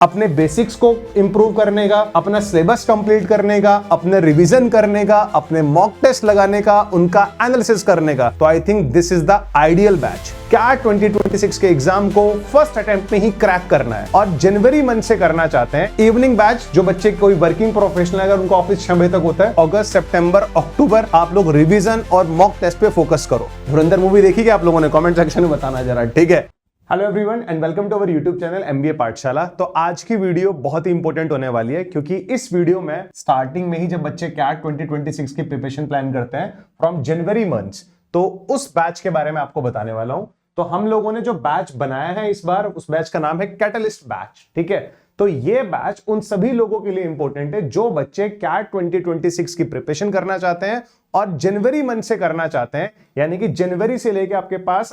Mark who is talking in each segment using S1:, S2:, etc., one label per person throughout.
S1: अपने बेसिक्स को इंप्रूव करने का, अपना सिलेबस कंप्लीट करने का, अपने रिवीजन करने का, अपने मॉक टेस्ट लगाने का, उनका एनालिसिस करने का। तो I think this is the ideal batch. CAT 2026 के एग्जाम को फर्स्ट अटेम्प्ट में ही क्रैक करना है और जनवरी मंथ से करना चाहते हैं। इवनिंग बैच जो बच्चे कोई वर्किंग प्रोफेशनल अगर उनका ऑफिस 6 बजे तक होता है, अगस्त सितंबर अक्टूबर आप लोग रिवीजन और मॉक टेस्ट पे फोकस करो। धुरंधर मूवी देखी क्या आप लोगों ने? कमेंट सेक्शन में बताना जरा, ठीक है। Hello everyone and welcome to our YouTube channel MBA Pathshala. तो आज की वीडियो बहुत ही इंपॉर्टेंट होने वाली है क्योंकि इस वीडियो में स्टार्टिंग में ही जब बच्चे कैट 2026 की प्रिपरेशन प्लान करते हैं फ्रॉम जनवरी मंथ्स, तो उस बैच के बारे में आपको बताने वाला हूं। तो हम लोगों ने जो बैच बनाया है इस बार, उस बैच का नाम है कैटलिस्ट बैच, ठीक है। तो ये बैच उन सभी लोगों के लिए इंपॉर्टेंट है जो बच्चे कैट 2026 की प्रिपरेशन करना चाहते हैं और जनवरी मंथ से करना चाहते हैं, यानी कि जनवरी से लेके आपके पास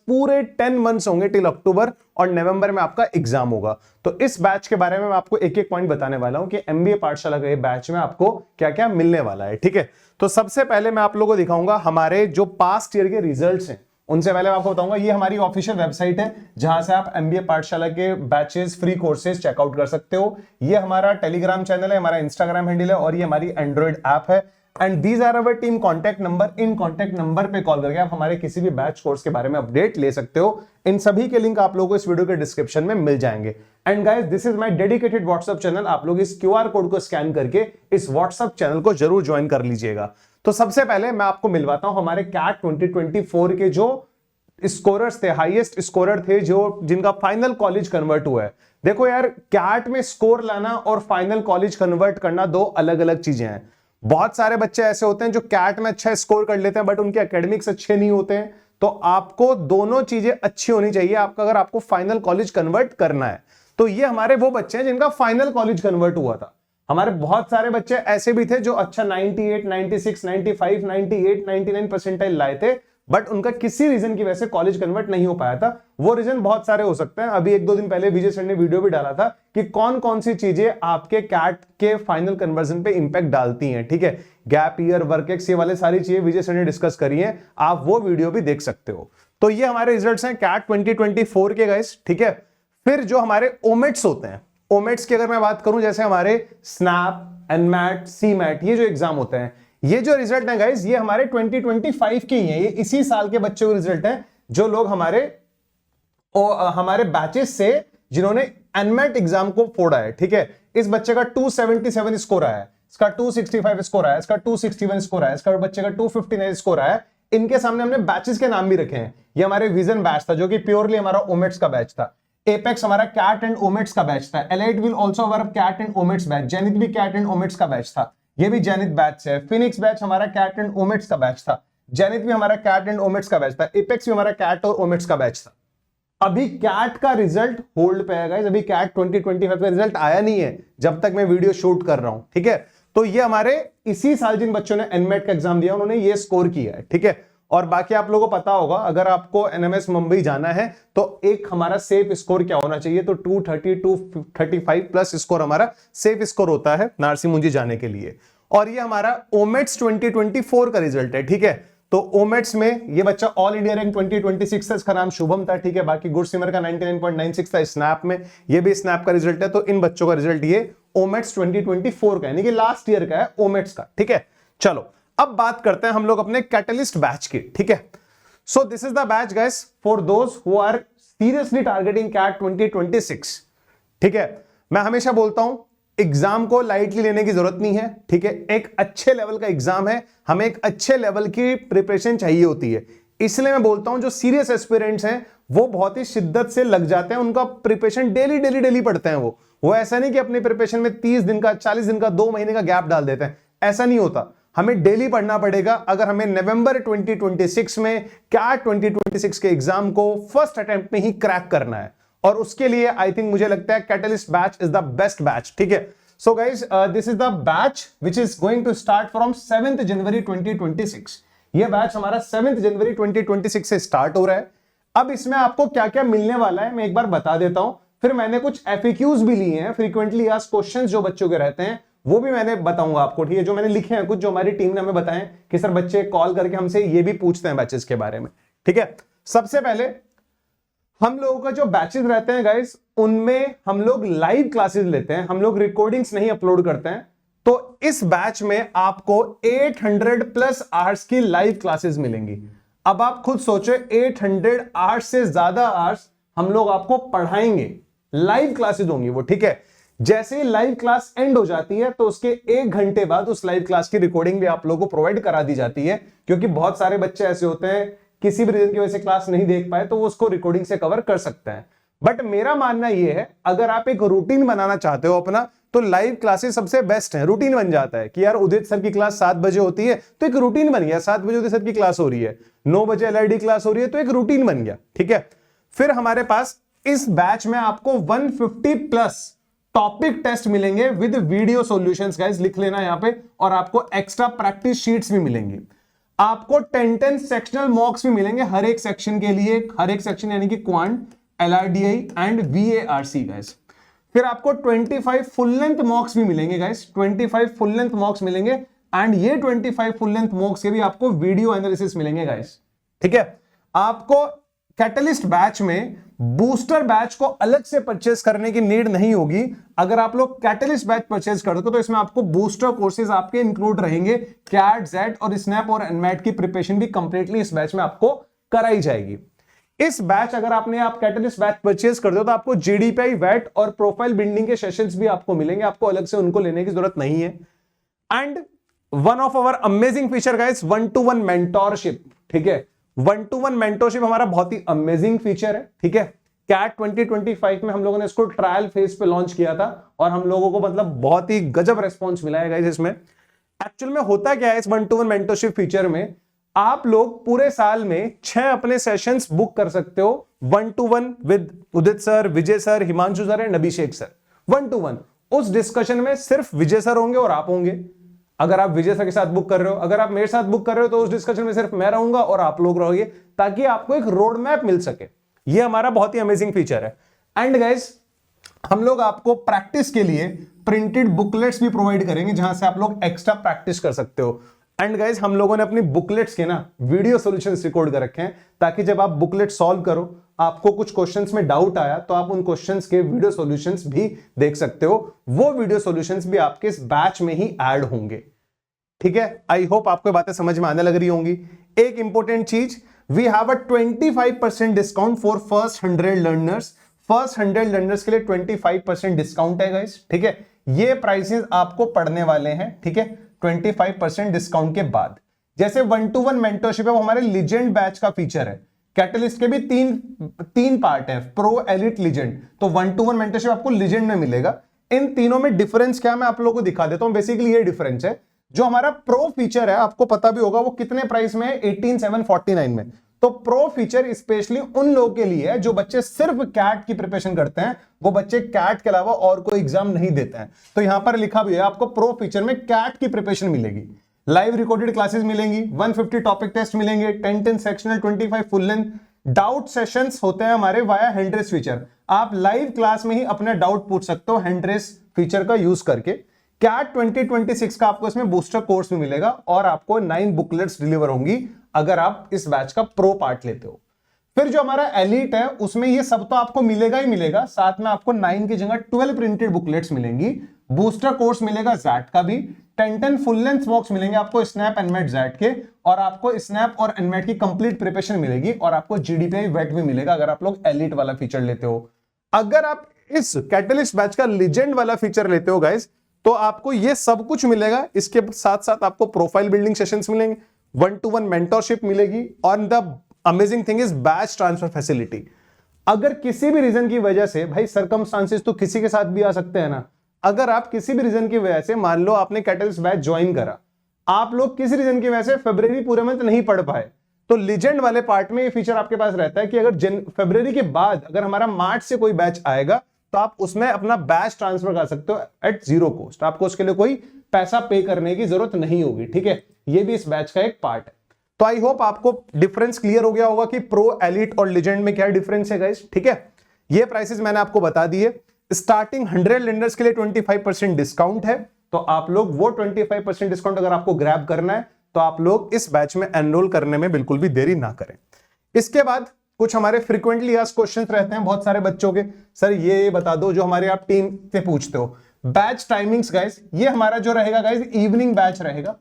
S1: पूरे 10 मंथ्स होंगे टिल अक्टूबर, और नवंबर में आपका एग्जाम होगा। तो इस बैच के बारे में मैं आपको एक एक पॉइंट बताने वाला हूं कि एमबीए पाठशाला के बैच में आपको क्या क्या मिलने वाला है, ठीक है। तो सबसे पहले मैं आप लोगों को दिखाऊंगा हमारे जो पास्ट ईयर के रिजल्ट्स हैं। उनसे पहले मैं आपको बताऊंगा ये हमारी ऑफिशियल वेबसाइट है जहां से आप एमबीए पाठशाला के बैचेस, फ्री कोर्सेज चेकआउट कर सकते हो। ये हमारा टेलीग्राम चैनल है, हमारा इंस्टाग्राम हैंडल है और ये हमारी एंड्रॉइड ऐप है। And these are our team contact number. इन कॉन्टैक्ट नंबर पे कॉल करके आप हमारे किसी भी बैच कोर्स के बारे में अपडेट ले सकते हो। इन सभी के लिंक आप लोगों को इस वीडियो के डिस्क्रिप्शन में मिल जाएंगे। And guys, this is my dedicated WhatsApp channel. आप लोग इस क्यूआर कोड को स्कैन करके इस व्हाट्सएप चैनल को जरूर ज्वाइन कर लीजिएगा। तो सबसे पहले मैं आपको मिलवाता हूं हमारे कैट 2024 के जो स्कोरर्स थे, हाईएस्ट स्कोरर थे, जो जिनका फाइनल कॉलेज कन्वर्ट हुआ है। देखो यार, कैट में स्कोर लाना और फाइनल कॉलेज कन्वर्ट करना दो अलग अलग चीजें हैं। बहुत सारे बच्चे ऐसे होते हैं जो कैट में अच्छा स्कोर कर लेते हैं बट उनके एकेडमिक्स अच्छे नहीं होते हैं। तो आपको दोनों चीजें अच्छी होनी चाहिए आपका, अगर आपको फाइनल कॉलेज कन्वर्ट करना है। तो ये हमारे वो बच्चे हैं जिनका फाइनल कॉलेज कन्वर्ट हुआ था। हमारे बहुत सारे बच्चे ऐसे भी थे जो अच्छा 98, 96, 95, 98, 99 परसेंटाइल लाए थे बट उनका किसी रीजन की वजह से कॉलेज कन्वर्ट नहीं हो पाया था। वो रीजन बहुत सारे हो सकते हैं। अभी 1-2 दिन पहले विजय सर ने वीडियो भी डाला था कि कौन कौन सी चीजें आपके कैट के फाइनल कन्वर्जन पे इंपैक्ट डालती हैं, ठीक है। गैप ईयर, वर्क एक्स, ये वाले सारी चीजें विजय सर ने डिस्कस करी हैं, आप वो वीडियो भी देख सकते हो। तो ये हमारे रिजल्ट्स हैं कैट 2024 के गाइस, ठीक है। फिर जो हमारे ओमेट्स होते हैं, ओमेट्स की अगर मैं बात करूं, जैसे हमारे स्नैप, एनमैट, सीमैट, ये जो एग्जाम होते हैं, ये जो रिजल्ट है गाइस, ये हमारे 2025 के ही हैं। ये इसी साल के बच्चों के रिजल्ट हैं जो लोग हमारे बैचेस से जिन्होंने एनमेट एग्जाम को फोड़ा है, ठीक है। इस बच्चे का 277 स्कोर आया है, इसका 265 स्कोर आया है, इसका 261 स्कोर आया है, इसका बच्चे का 259 स्कोर आया है। इनके सामने हमने बैचेस के नाम भी रखे हैं। ये हमारे विजन बैच था जो कि प्योरली हमारा ओमेट्स का बैच था। एपेक्स हमारा कैट एंड ओमेट्स का बैच था। एलाइट विल आल्सो हमारा कैट एंड ओमेट्स बैच। जेनिथ भी कैट एंड ओमेट्स का बैच था, ये भी जेनिथ बैच है। फिनिक्स बैच हमारा कैट एंड ओमेट्स का बैच था। जेनिथ भी हमारा कैट एंड ओमेट्स का बैच था। एपेक्स भी हमारा कैट और ओमेट्स का बैच था। अभी कैट का रिजल्ट होल्ड पे है गाइस, अभी कैट 2025 का रिजल्ट आया नहीं है जब तक मैं वीडियो शूट कर रहा हूं, ठीक है। तो ये हमारे इसी साल जिन बच्चों ने एनमेट का एग्जाम दिया उन्होंने ये स्कोर किया है, ठीक है। और बाकी आप लोगों को पता होगा, अगर आपको एनएमएस मुंबई जाना है तो एक हमारा सेफ स्कोर क्या होना चाहिए, तो 230, 235 प्लस स्कोर हमारा सेफ स्कोर होता है नारसी मुंजी जाने के लिए। और ये हमारा ओमेट्स 2024 का रिजल्ट है, ठीक है। तो ओमेट्स में ये बच्चा ऑल इंडिया रैंक 2026 था, इसका नाम शुभम था, ठीक है। बाकी गुड सिमर का 99.96 था। स्नैप में ये भी स्नैप का रिजल्ट है। तो इन बच्चों का रिजल्ट ये ओमेट्स 2024 का यानी कि लास्ट ईयर का है ओमेट्स का, ठीक है। चलो अब बात करते हैं हम लोग अपने कैटलिस्ट बैच की, ठीक है। So this is the batch guys for those who are seriously targeting CAT 2026, ठीक है। मैं हमेशा बोलता हूं एग्जाम को लाइटली लेने की जरूरत नहीं है, ठीक है। एक अच्छे लेवल का एग्जाम है, हमें एक अच्छे लेवल की प्रिपरेशन चाहिए होती है। इसलिए मैं बोलता हूं जो सीरियस एस्पिरेंट्स हैं वो बहुत ही शिद्दत से लग जाते हैं, उनका प्रिपरेशन डेली पढ़ते हैं। वो ऐसा नहीं कि अपनी प्रिपरेशन में 30 दिन का, 40 दिन का, 2 महीने का गैप डाल देते हैं, ऐसा नहीं होता। हमें डेली पढ़ना पड़ेगा अगर हमें नवंबर 2026 में कैट 2026 के एग्जाम को फर्स्ट अटेम्प्ट में ही क्रैक करना है। और उसके लिए आई थिंक मुझे लगता है catalyst batch is the best batch, ठीक है। So guys, this is the batch which is going to start from 7th January 2026। ये बैच हमारा 7th जनवरी 2026 से स्टार्ट हो रहा है। अब इसमें आपको क्या क्या मिलने वाला है मैं एक बार बता देता हूं। फिर मैंने कुछ एफएक्यूज भी लिए हैं, फ्रीक्वेंटली आस्क्ड क्वेश्चंस जो बच्चों के रहते हैं वो भी मैंने बताऊंगा आपको, ठीक है। जो मैंने लिखे हैं कुछ, जो हमारी टीम ने हमें बताएं कि सर बच्चे कॉल करके हमसे ये भी पूछते हैं बैचेस के बारे में, ठीक है। सबसे पहले हम लोगों का जो बैचेस रहते हैं गाइस, उनमें हम लोग लाइव क्लासेस लेते हैं, हम लोग रिकॉर्डिंग्स नहीं अपलोड करते हैं। तो इस बैच में आपको 800 प्लस आवर्स की लाइव क्लासेस मिलेंगी। अब आप खुद सोचो, 800 आवर्स से ज्यादा आवर्स हम लोग आपको पढ़ाएंगे, लाइव क्लासेस होंगी वो, ठीक है। जैसे ही लाइव क्लास एंड हो जाती है तो उसके 1 घंटे बाद उस लाइव क्लास की रिकॉर्डिंग भी आप लोगों को प्रोवाइड करा दी जाती है, क्योंकि बहुत सारे बच्चे ऐसे होते हैं किसी भी रीजन की वजह से क्लास नहीं देख पाए, तो वो उसको रिकॉर्डिंग से कवर कर सकते हैं। बट मेरा मानना यह है, अगर आप एक रूटीन बनाना चाहते हो अपना, तो लाइव क्लासेस सबसे बेस्ट है। रूटीन बन जाता है कि यार उदित सर की क्लास 7 बजे होती है, तो एक रूटीन बन गया, 7 बजे उदित सर की क्लास हो रही है, 9 बजे एलआईडी क्लास हो रही है, तो एक रूटीन बन गया, ठीक है। फिर हमारे पास इस बैच में आपको 150 प्लस टॉपिक टेस्ट मिलेंगे विद वीडियो सॉल्यूशंस, गाइस लिख लेना यहां पे, और आपको एक्स्ट्रा प्रैक्टिस शीट्स भी मिलेंगी। आपको 10 सेक्शनल मॉक्स भी मिलेंगे हर एक सेक्शन के लिए, हर एक सेक्शन यानी कि क्वांट, एलआरडीआई एंड वीएआरसी गाइस। फिर आपको 25 फुल लेंथ मॉक्स भी मिलेंगे गाइस, 25 फुल लेंथ मॉक्स मिलेंगे, एंड ये 25 फुल लेंथ मॉक्स के भी आपको वीडियो एनालिसिस मिलेंगे गाइस, ठीक है। आपको कैटलिस्ट बैच में बूस्टर बैच को अलग से परचेस करने की नीड नहीं होगी। अगर आप लोग कैटलिस्ट बैच परचेस करते हो तो इसमें आपको बूस्टर कोर्सेज आपके इंक्लूड रहेंगे, कैट, जेड और स्नैप और एनमैट की प्रिपरेशन भी कंप्लीटली इस बैच में आपको कराई जाएगी। इस बैच अगर आपने आप कैटलिस्ट बैच परचेस करते हो तो आपको जीडीपीआई, वैट और प्रोफाइल बिल्डिंग के सेशंस भी आपको मिलेंगे, आपको अलग से उनको लेने की जरूरत नहीं है। And one of our amazing feature guys, 1-to-1 mentorship, ठीक है। 1-to-1 मेंटोरशिप हमारा बहुत ही अमेजिंग फीचर है, ठीक है। कैट 2025 में हम लोगों ने इसको ट्रायल फेज पे लॉन्च किया था और हम लोगों को मतलब बहुत ही गजब रेस्पॉन्स मिला है गाइस। इसमें एक्चुअल में होता क्या है, इस 1-to-1 मेंटोरशिप फीचर में आप लोग पूरे साल में 6 अपने सेशंस बुक कर सकते हो, 1-to-1 with Udit sir, Vijay sir, Himanshu sir and Abhishek sir. 1-to-1 उस डिस्कशन में सिर्फ विजय सर होंगे और आप होंगे। अगर आप विजय सर के साथ बुक कर रहे हो, अगर आप मेरे साथ बुक कर रहे हो, तो उस डिस्कशन में सिर्फ मैं रहूंगा और आप लोग रहोगे, ताकि आपको एक रोड मैप मिल सके। ये हमारा बहुत ही अमेजिंग फीचर है। एंड गाइस, हम लोग आपको प्रैक्टिस के लिए प्रिंटेड बुकलेट्स भी प्रोवाइड करेंगे, जहां से आप लोग एक्स्ट्रा प्रैक्टिस कर सकते हो। एंड गाइस, हम लोगों ने अपनी बुकलेट्स के ना वीडियो सॉल्यूशंस रिकॉर्ड कर रखे हैं, ताकि जब आप बुकलेट सॉल्व करो, आपको कुछ क्वेश्चंस में डाउट आया, तो आप उन क्वेश्चंस के वीडियो सॉल्यूशंस भी देख सकते हो। वो वीडियो सॉल्यूशंस भी आपके इस बैच में ही ऐड होंगे, ठीक है। आई होप आपको बातें समझ में आने लग रही होंगी। एक इंपॉर्टेंट चीज, we have a 25% discount for first 100 learners. First 100 learners के लिए 25% डिस्काउंट है गाइस, ठीक है। ये प्राइसेस आपको पड़ने वाले हैं, ठीक है, 25% डिस्काउंट के बाद। जैसे 1-to-1 मेंटरशिप है, वो हमारे लीजेंड बैच का फीचर है। कैटलिस्ट के भी तीन पार्ट है, प्रो, एलिट, लीजेंड। तो 1-to-1 मेंटरशिप आपको लीजेंड में मिलेगा। इन तीनों में डिफरेंस क्या, मैं आप लोगों को दिखा देता हूं। बेसिकली ये डिफरेंस है, जो हमारा प्रो फीचर है, आपको पता भी होगा वो कितने प्राइस में है, 18,749 में। तो प्रो फीचर स्पेशली उन लोगों के लिए है जो बच्चे सिर्फ कैट की प्रिपरेशन करते हैं, वो बच्चे कैट के अलावा और कोई एग्जाम नहीं देते हैं। तो यहां पर लिखा भी है, आपको प्रो फीचर में कैट की प्रिपरेशन मिलेगी, लाइव रिकॉर्डेड क्लासेस मिलेंगी, 150 टॉपिक टेस्ट मिलेंगे, 10 sectional, 25 full length, doubt sessions होते हैं हमारे वाया हैंड रेस फीचर। आप लाइव क्लास में ही अपने डाउट पूछ सकते हो हैंड रेस फीचर का यूज करके। कैट 2026 का आपको इसमें बूस्टर कोर्स भी मिलेगा और आपको 9 बुकलेट्स डिलीवर होंगी अगर आप इस बैच का प्रो पार्ट लेते हो। फिर जो हमारा एलिट है, उसमें ये सब तो आपको मिलेगा ही मिलेगा, साथ में आपको 9 की जगह 12 प्रिंटेड बुकलेट्स मिलेंगी, बूस्टर कोर्स मिलेगा जैट का भी, 10 फुल लेंथ बॉक्स मिलेंगे आपको स्नैप, एनमेट, जैट के, और आपको स्नैप और एनमेट की कंप्लीट प्रिपरेशन मिलेगी, और आपको जीडीपीआई, वेट भी मिलेगा अगर आप लोग एलिट वाला फीचर लेते हो। अगर आप इस कैटलिस्ट बैच का लीजेंड वाला फीचर लेते हो गाइस, तो आपको ये सब कुछ मिलेगा। इसके साथ साथ आपको प्रोफाइल बिल्डिंग सेशंस मिलेंगे, 1-to-1 मेंटरशिप मिलेगी, और the amazing thing is batch transfer facility. अगर किसी भी रीजन की वजह से, भाई सर्कमस्टांसेस तो किसी के साथ भी आ सकते हैं ना, अगर आप किसी भी रीजन की वजह से, मान लो आपने कैटलिस्ट बैच ज्वाइन करा, आप लोग किसी रीजन की वजह से फरवरी पूरे मंथ नहीं पढ़ पाए, तो लीजेंड वाले पार्ट में ये फीचर आपके पास रहता है कि अगर फरवरी के बाद अगर हमारा मार्च से कोई बैच आएगा, तो आप उसमें अपना बैच ट्रांसफर कर सकते हो एट 0 कॉस्ट। आपको उसके लिए कोई पैसा पे करने की जरूरत नहीं होगी, ठीक है। ये भी इस बैच का एक पार्ट है। तो आई होप आपको डिफरेंस क्लियर हो गया होगा कि प्रो, एलिट और लीजेंड में क्या डिफरेंस है गाइस, ठीक है। ये प्राइसेस मैंने आपको बता दिए। स्टार्टिंग 100 लर्नर्स के लिए 25% डिस्काउंट है, तो आप लोग वो 25% डिस्काउंट अगर आपको ग्रैब करना है, तो आप लोग इस बैच में एनरोल करने में बिल्कुल भी देरी ना करें। इसके बाद कुछ हमारे फ्रीक्वेंटली आस्क्ड क्वेश्चंस रहते हैं बहुत सारे बच्चों के, सर ये बता दो जो हमारे आप टीम से पूछते हो। बैच टाइमिंग्स गाइस, ये हमारा जो रहेगा गाइस इवनिंग बैच रहेगा,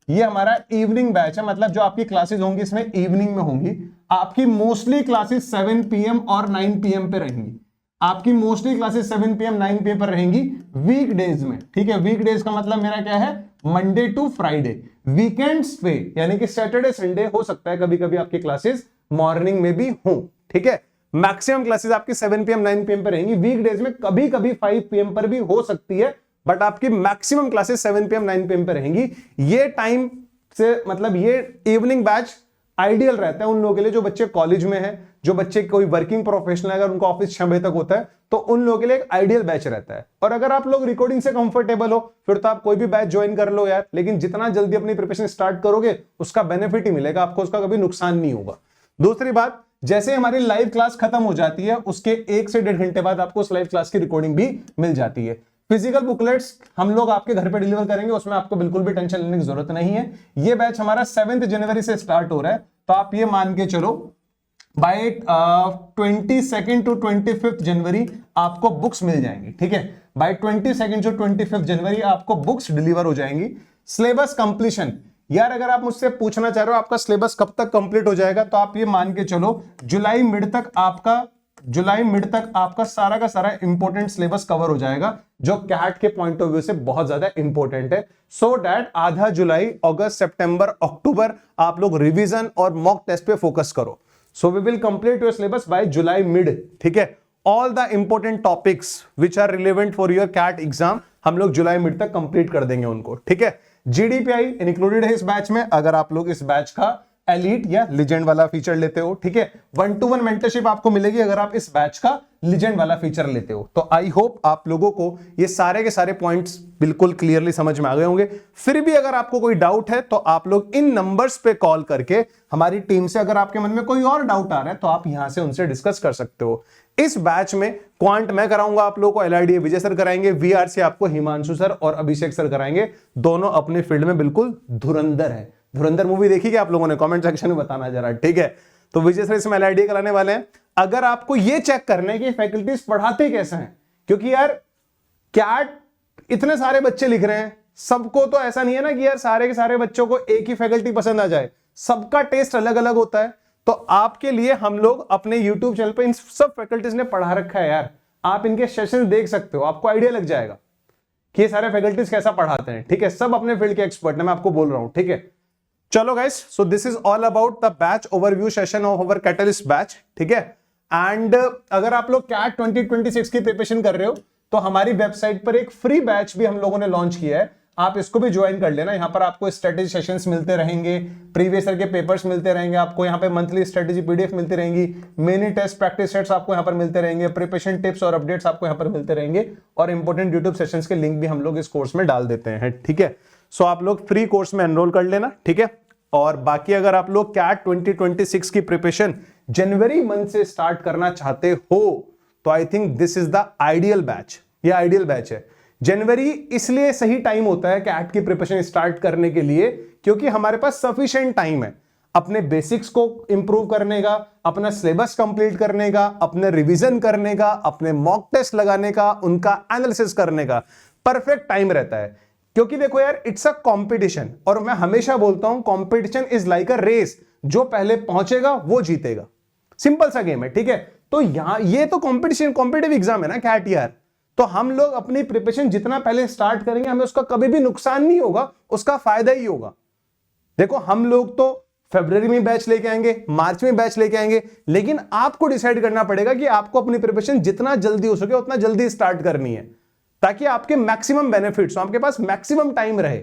S1: ये हमारा इवनिंग बैच है, मतलब जो आपकी क्लासेस होंगी इसमें इवनिंग में होंगी। आपकी मोस्टली क्लासेस 7 PM और 9 PM पे रहेंगी। आपकी मोस्टली क्लासेस 7 PM 9 PM पर रहेंगी वीकडेज में, ठीक है। वीकडेज का मतलब मेरा क्या है, मंडे टू फ्राइडे। वीकेंड्स पे यानी कि सैटरडे संडे हो सकता है कभी कभी आपकी क्लासेस मॉर्निंग में भी हो, ठीक है। मैक्सिमम क्लासेस आपकी 7 PM 9 PM पर रहेंगी। वीकडेज में कभी कभी 5 PM पर भी हो सकती है, बट आपकी मैक्सिमम क्लासेस 7 PM 9 PM पर रहेंगी। ये टाइम से मतलब ये इवनिंग बैच आइडियल रहता है उन लोगों के लिए जो बच्चे कॉलेज में है, जो बच्चे कोई वर्किंग प्रोफेशनल है, अगर उनका ऑफिस 6 बजे तक होता है तो उन लोगों के लिए एक आइडियल बैच रहता है। और अगर आप लोग रिकॉर्डिंग से कंफर्टेबल हो फिर तो आप कोई भी बैच ज्वाइन कर लो यार, लेकिन जितना जल्दी अपनी प्रिपरेशन स्टार्ट करोगे उसका बेनिफिट ही मिलेगा आपको, उसका कभी नुकसान नहीं होगा। दूसरी बात, जैसे हमारी लाइव क्लास खत्म हो जाती है उसके 1 से 1.5 घंटे बाद आपको उस लाइव क्लास की रिकॉर्डिंग भी मिल जाती है। फिजिकल बुकलेट्स हम लोग आपके घर पे डिलीवर करेंगे, उसमें आपको बिल्कुल भी टेंशन लेने की जरूरत नहीं है। ये बैच हमारा 7 जनवरी से स्टार्ट हो रहा है, तो आप ये मान के चलो बाय 22 टू 25 जनवरी आपको बुक्स मिल जाएंगी, ठीक है। बाय 22 टू 25 जनवरी आपको बुक्स डिलीवर हो जाएंगी। सिलेबस कंप्लीशन, यार अगर आप मुझसे पूछना चाह रहे हो आपका सिलेबस कब तक कंप्लीट हो जाएगा, तो आप ये मान के चलो जुलाई मिड तक आपका सारा का सारा इंपॉर्टेंट सिलेबस कवर हो जाएगा, जो कैट के पॉइंट ऑफ व्यू से बहुत ज्यादा इंपॉर्टेंट है। सो दैट आधा जुलाई, अगस्त, सितंबर, अक्टूबर आप लोग रिवीजन और मॉक टेस्ट पे फोकस करो। So we will complete your syllabus by July mid, ठीक है। All the important topics which are relevant for your CAT exam हम लोग जुलाई मिड तक कंप्लीट कर देंगे उनको, ठीक है। GDPI इंक्लूडेड है इस बैच में, अगर आप लोग इस बैच का एलीट या लीजेंड वाला फीचर लेते हो, ठीक है। 1-to-1 मेंटरशिप आपको मिलेगी अगर आप इस बैच का लीजेंड वाला फीचर लेते हो। तो आई होप आप लोगों को ये सारे के सारे पॉइंट्स बिल्कुल क्लियरली समझ में आ गए होंगे। फिर भी अगर आपको कोई डाउट है तो आप लोग इन नंबर्स पे कॉल करके हमारी टीम से, अगर आपके मन में कोई और डाउट आ रहा है तो आप यहां से उनसे डिस्कस कर सकते हो। इस बैच में क्वांट मैं कराऊंगा आप लोगों को, LIDA विजय सर कराएंगे, VRC आपको हिमांशु सर और अभिषेक सर कराएंगे। दोनों अपने फील्ड में बिल्कुल धुरंधर है। धुरंधर मूवी देखी क्या आप लोगों ने? कमेंट सेक्शन में बताना जरा, ठीक है। तो विजय सर इसमें LIDA कराने वाले हैं। अगर आपको ये चेक करना है कि फैकल्टीज पढ़ाते कैसे हैं, क्योंकि यार कैट इतने सारे बच्चे लिख रहे हैं, सबको तो ऐसा नहीं है ना कि यार सारे के सारे बच्चों को एक ही फैकल्टी पसंद आ जाए, सबका टेस्ट अलग अलग होता है। तो आपके लिए हम लोग अपने YouTube चैनल पे इन सब फैकल्टीज ने पढ़ा रखा है यार, आप इनके सेशन देख सकते हो, आपको आइडिया लग जाएगा कि ये सारे फैकल्टीज कैसा पढ़ाते हैं, ठीक है। सब अपने फील्ड के एक्सपर्ट हैं, मैं आपको बोल रहा हूं, ठीक है। चलो guys, so this is all about the batch overview session of our catalyst batch, ठीक है। एंड अगर आप लोग कैट 2026 की प्रिपरेशन कर रहे हो तो हमारी वेबसाइट पर एक फ्री बैच भी हम लोगों ने लॉन्च किया है, आप इसको भी ज्वाइन कर लेना। यहां पर आपको स्ट्रेटेजी सेशंस मिलते रहेंगे, प्रीवियस ईयर के पेपर्स मिलते रहेंगे, आपको यहां पे मंथली स्ट्रेटेजी PDF मिलती रहेंगी, मिनी टेस्ट प्रैक्टिस सेट्स आपको यहां पर मिलते रहेंगे, प्रिपरेशन टिप्स और अपडेट्स आपको यहां पर मिलते रहेंगे, और इंपॉर्टेंट यूट्यूब सेशंस के लिंक भी हम लोग इस कोर्स में डाल देते हैं, ठीक है। सो आप लोग फ्री कोर्स में एनरोल कर लेना, ठीक है। और बाकी अगर आप लोग कैट 2026 की प्रिपरेशन जनवरी मंथ से स्टार्ट करना चाहते हो तो I think this is the ideal batch. ये आइडियल बैच है। जनवरी इसलिए सही टाइम होता है कैट की प्रिपरेशन स्टार्ट करने के लिए, क्योंकि हमारे पास सफिशिएंट टाइम है अपने बेसिक्स को इंप्रूव करने का, अपना सिलेबस कंप्लीट करने का, अपने रिवीजन करने का, अपने मॉक टेस्ट लगाने का, उनका एनालिसिस करने का परफेक्ट टाइम रहता है। क्योंकि देखो यार, इट्स अ कंपटीशन, और मैं हमेशा बोलता हूं competition is like a race, जो पहले पहुंचेगा वो जीतेगा। सिंपल सा गेम है, ठीक है। तो यहां ये तो कंपटीशन, कॉम्पिटिटिव एग्जाम है ना कैट यार, तो हम लोग अपनी प्रिपरेशन जितना पहले स्टार्ट करेंगे हमें उसका कभी भी नुकसान नहीं होगा, उसका फायदा ही होगा। देखो हम लोग तो फरवरी में बैच लेके आएंगे, मार्च में बैच लेके आएंगे, लेकिन आपको डिसाइड करना पड़ेगा कि आपको अपनी प्रिपरेशन जितना जल्दी हो सके उतना जल्दी स्टार्ट करनी है, ताकि आपके मैक्सिमम बेनिफिट्स, आपके पास मैक्सिमम टाइम रहे,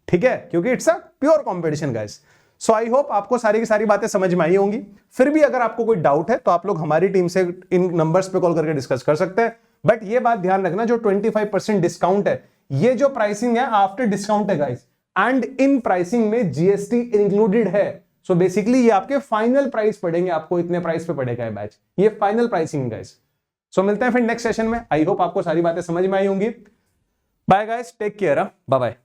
S1: ठीक है। क्योंकि it's a pure competition guys. So I hope आपको सारी की सारी बातें समझ में आई होंगी। फिर भी अगर आपको कोई डाउट है तो आप लोग हमारी टीम से इन नंबर्स पे कॉल करके डिस्कस कर सकते हैं। बट ये बात ध्यान रखना, जो 25% डिस्काउंट है, ये जो प्राइसिंग है आफ्टर डिस्काउंट है गाइस, एंड इन प्राइसिंग में GST इंक्लूडेड है। सो बेसिकली ये आपके फाइनल प्राइस पड़ेंगे, आपको इतने प्राइस पे पड़ेगा ये बैच, ये फाइनल प्राइसिंग गाइस। सो मिलते हैं फिर नेक्स्ट सेशन में। आई होप आपको सारी बातें समझ में आई होंगी। Bye guys, take care, bye bye.